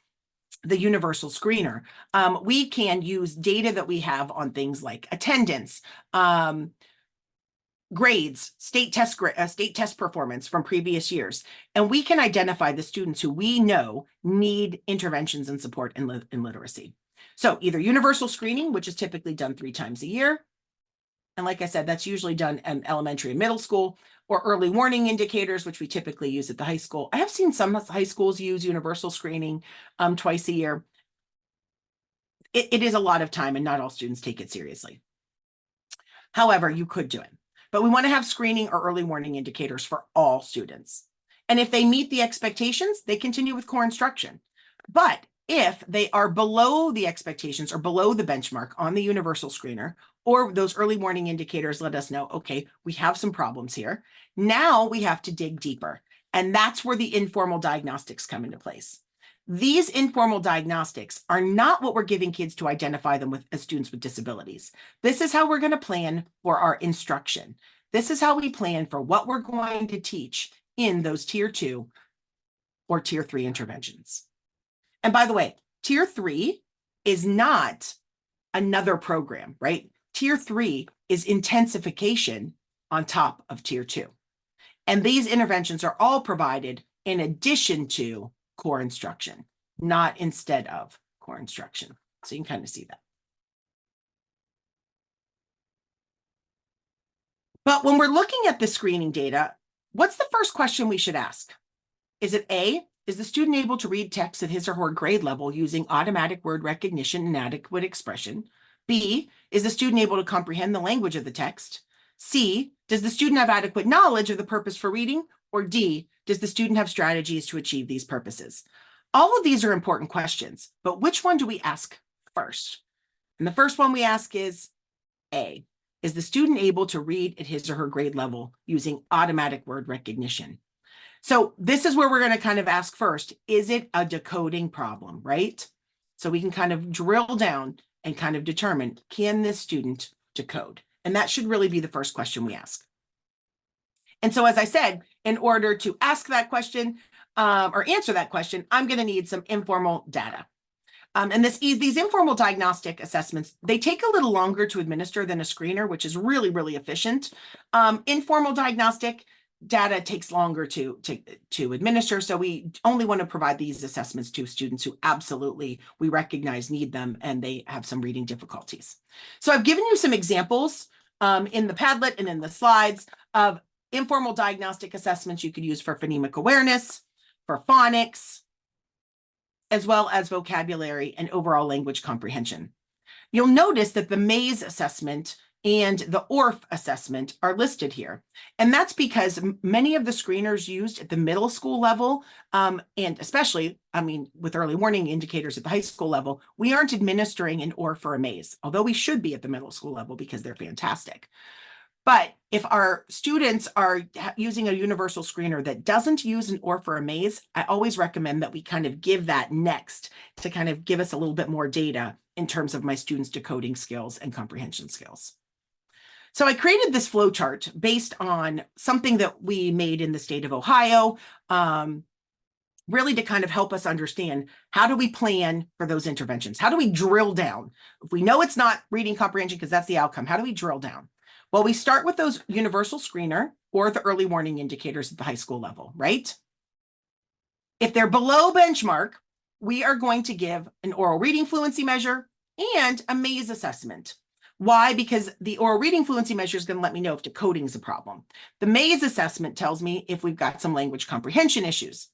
the universal screener, we can use data that we have on things like attendance, grades, state test performance from previous years, and we can identify the students who we know need interventions and support in literacy. So either universal screening, which is typically done 3 times a year, and like I said, that's usually done in elementary and middle school, or early warning indicators, which we typically use at the high school. I have seen some high schools use universal screening twice a year. It is a lot of time, and not all students take it seriously. However, you could do it. But we want to have screening or early warning indicators for all students. And if they meet the expectations, they continue with core instruction. But if they are below the expectations or below the benchmark on the universal screener, or those early warning indicators let us know, okay, we have some problems here. Now we have to dig deeper. And that's where the informal diagnostics come into place. These informal diagnostics are not what we're giving kids to identify them as students with disabilities. This is how we're going to plan for our instruction. This is how we plan for what we're going to teach in those tier 2 or tier 3 interventions. And by the way, tier 3 is not another program, right? Tier 3 is intensification on top of Tier 2. And these interventions are all provided in addition to core instruction, not instead of core instruction. So you can kind of see that. But when we're looking at the screening data, what's the first question we should ask? Is it A, is the student able to read text at his or her grade level using automatic word recognition and adequate expression? B, is the student able to comprehend the language of the text? C, does the student have adequate knowledge of the purpose for reading? Or D, does the student have strategies to achieve these purposes? All of these are important questions, but which one do we ask first? And the first one we ask is A, is the student able to read at his or her grade level using automatic word recognition? So this is where we're going to kind of ask first, is it a decoding problem, right? So we can kind of drill down and kind of determine, can this student decode? And that should really be the first question we ask. And so, as I said, in order to ask that question or answer that question, I'm going to need some informal data. And these informal diagnostic assessments, they take a little longer to administer than a screener, which is really, really efficient. Informal diagnostic data takes longer to administer. So we only want to provide these assessments to students who absolutely we recognize need them and they have some reading difficulties. So I've given you some examples in the Padlet and in the slides of informal diagnostic assessments you could use for phonemic awareness, for phonics, as well as vocabulary and overall language comprehension. You'll notice that the Maze assessment and the ORF assessment are listed here. And that's because many of the screeners used at the middle school level, and especially, with early warning indicators at the high school level, we aren't administering an ORF or a Maze, although we should be at the middle school level because they're fantastic. But if our students are using a universal screener that doesn't use an ORF or a Maze, I always recommend that we kind of give that next to kind of give us a little bit more data in terms of my students' decoding skills and comprehension skills. So I created this flow chart based on something that we made in the state of Ohio, really to kind of help us understand how do we plan for those interventions? How do we drill down? If we know it's not reading comprehension because that's the outcome, how do we drill down? Well, we start with those universal screener or the early warning indicators at the high school level, right? If they're below benchmark, we are going to give an oral reading fluency measure and a Maze assessment. Why? Because the oral reading fluency measure is going to let me know if decoding is a problem. The Maze assessment tells me if we've got some language comprehension issues.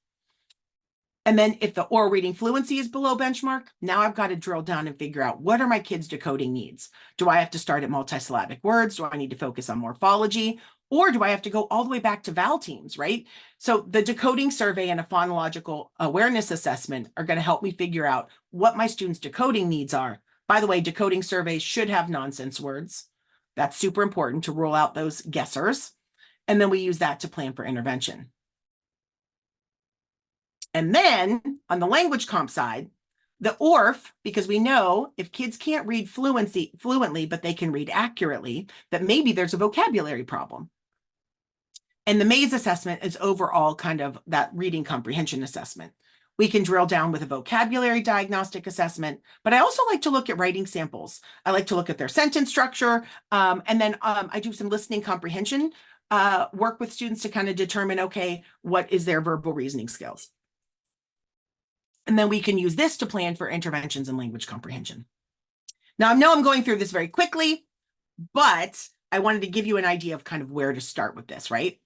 And then if the oral reading fluency is below benchmark, now I've got to drill down and figure out what are my kids' decoding needs? Do I have to start at multisyllabic words? Do I need to focus on morphology? Or do I have to go all the way back to vowel teams, right? So the decoding survey and a phonological awareness assessment are going to help me figure out what my students' decoding needs are. By the way, decoding surveys should have nonsense words. That's super important to rule out those guessers. And then we use that to plan for intervention. And then on the language comp side, the ORF, because we know if kids can't read fluently, but they can read accurately, that maybe there's a vocabulary problem. And the Maze assessment is overall kind of that reading comprehension assessment. We can drill down with a vocabulary diagnostic assessment, but I also like to look at writing samples. I like to look at their sentence structure, and then I do some listening comprehension work with students to kind of determine, okay, what is their verbal reasoning skills? And then we can use this to plan for interventions in language comprehension. Now, I know I'm going through this very quickly, but I wanted to give you an idea of kind of where to start with this, right?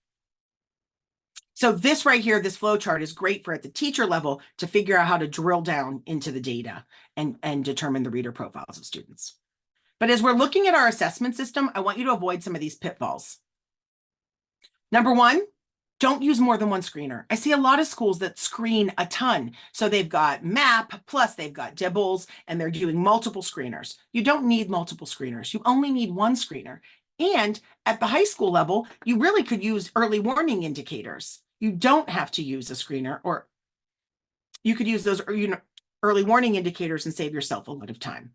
So this right here, this flow chart is great for at the teacher level to figure out how to drill down into the data and determine the reader profiles of students. But as we're looking at our assessment system, I want you to avoid some of these pitfalls. Number one, don't use more than one screener. I see a lot of schools that screen a ton. So they've got MAP, plus they've got DIBELS, and they're doing multiple screeners. You don't need multiple screeners. You only need one screener. And at the high school level, you really could use early warning indicators. You don't have to use a screener, or you could use those early warning indicators and save yourself a lot of time.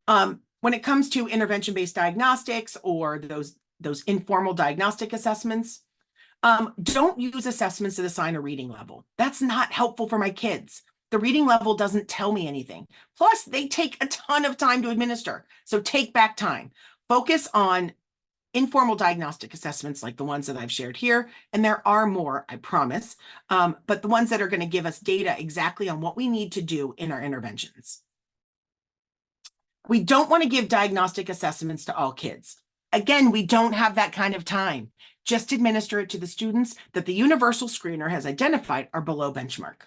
When it comes to intervention-based diagnostics or those informal diagnostic assessments, don't use assessments that assign a reading level. That's not helpful for my kids. the reading level doesn't tell me anything. Plus, they take a ton of time to administer. So take back time. Focus on informal diagnostic assessments like the ones that I've shared here. And there are more, I promise, but the ones that are going to give us data exactly on what we need to do in our interventions. We don't want to give diagnostic assessments to all kids. Again, we don't have that kind of time. Just administer it to the students that the universal screener has identified are below benchmark.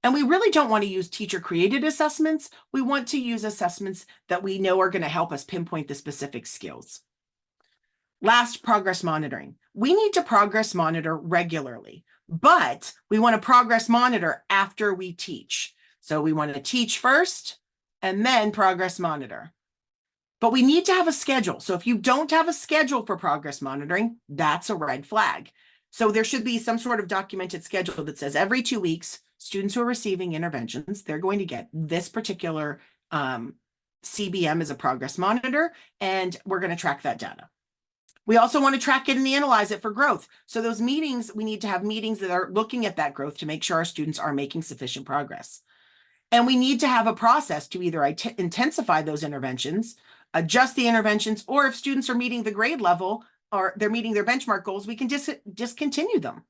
And we really don't want to use teacher-created assessments. We want to use assessments that we know are going to help us pinpoint the specific skills. Last, progress monitoring. We need to progress monitor regularly, but we want to progress monitor after we teach. So we want to teach first and then progress monitor. But we need to have a schedule. So if you don't have a schedule for progress monitoring, that's a red flag. So there should be some sort of documented schedule that says every 2 weeks, students who are receiving interventions, they're going to get this particular CBM as a progress monitor, and we're going to track that data. We also want to track it and analyze it for growth. So those meetings, we need to have meetings that are looking at that growth to make sure our students are making sufficient progress. And we need to have a process to either intensify those interventions, adjust the interventions, or if students are meeting the grade level or they're meeting their benchmark goals, we can discontinue them.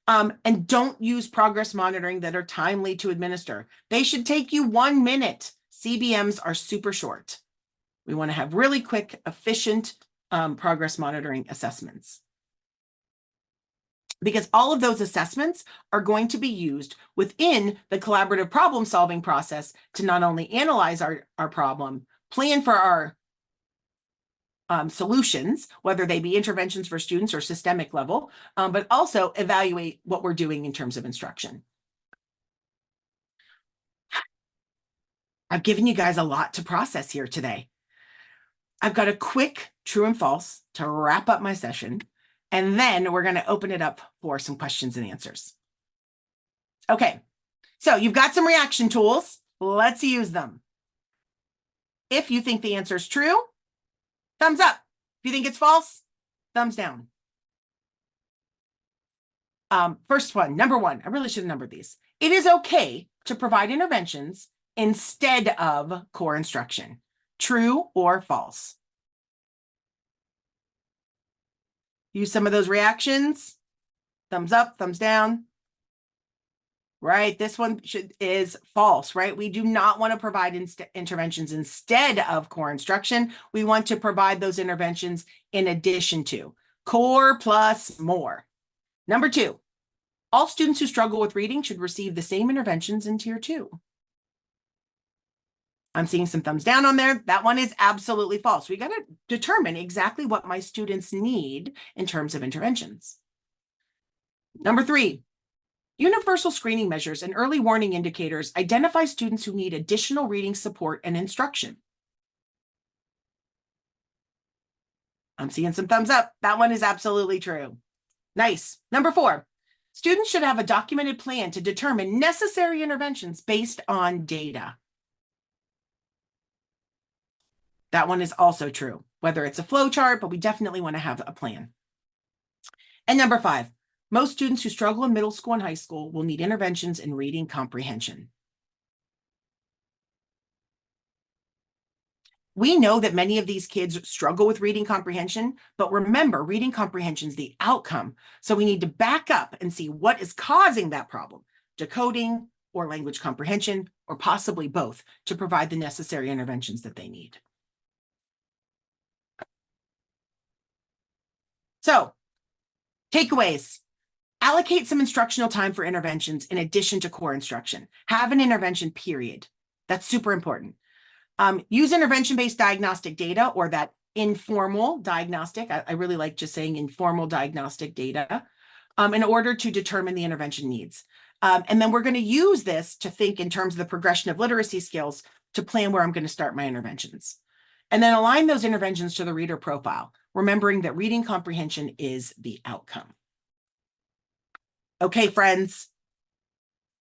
And don't use progress monitoring that are timely to administer. They should take you 1 minute. CBMs are super short. We want to have really quick, efficient progress monitoring assessments. Because all of those assessments are going to be used within the collaborative problem solving process to not only analyze our problem, plan for our solutions, whether they be interventions for students or systemic level, but also evaluate what we're doing in terms of instruction. I've given you guys a lot to process here today. I've got a quick true and false to wrap up my session, and then we're going to open it up for some questions and answers. Okay, so you've got some reaction tools. Let's use them. If you think the answer is true, thumbs up. If you think it's false, thumbs down. First one, number one, I really should have numbered these. It is okay to provide interventions instead of core instruction. True or false? Use some of those reactions. Thumbs up, thumbs down. Right, this one is false, right? We do not want to provide interventions instead of core instruction. We want to provide those interventions in addition to core plus more. Number two, all students who struggle with reading should receive the same interventions in Tier 2. I'm seeing some thumbs down on there. That one is absolutely false. We got to determine exactly what my students need in terms of interventions. Number three, universal screening measures and early warning indicators identify students who need additional reading support and instruction. I'm seeing some thumbs up. That one is absolutely true. Nice. Number four, students should have a documented plan to determine necessary interventions based on data. That one is also true, whether it's a flow chart, but we definitely want to have a plan. And number five, most students who struggle in middle school and high school will need interventions in reading comprehension. We know that many of these kids struggle with reading comprehension, but remember, reading comprehension is the outcome. So we need to back up and see what is causing that problem, decoding or language comprehension, or possibly both, to provide the necessary interventions that they need. So, takeaways. Allocate some instructional time for interventions in addition to core instruction. Have an intervention period. That's super important. Use intervention-based diagnostic data, or that informal diagnostic. I really like just saying informal diagnostic data in order to determine the intervention needs. And then we're going to use this to think in terms of the progression of literacy skills to plan where I'm going to start my interventions. And then align those interventions to the reader profile, remembering that reading comprehension is the outcome. Okay, friends,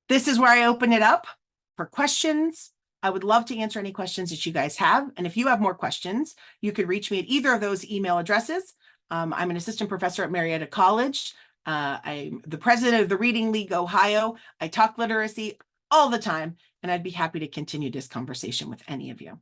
this is where I open it up for questions. I would love to answer any questions that you guys have. And if you have more questions, you could reach me at either of those email addresses. I'm an assistant professor at Marietta College. I'm the president of the Reading League Ohio. I talk literacy all the time, and I'd be happy to continue this conversation with any of you.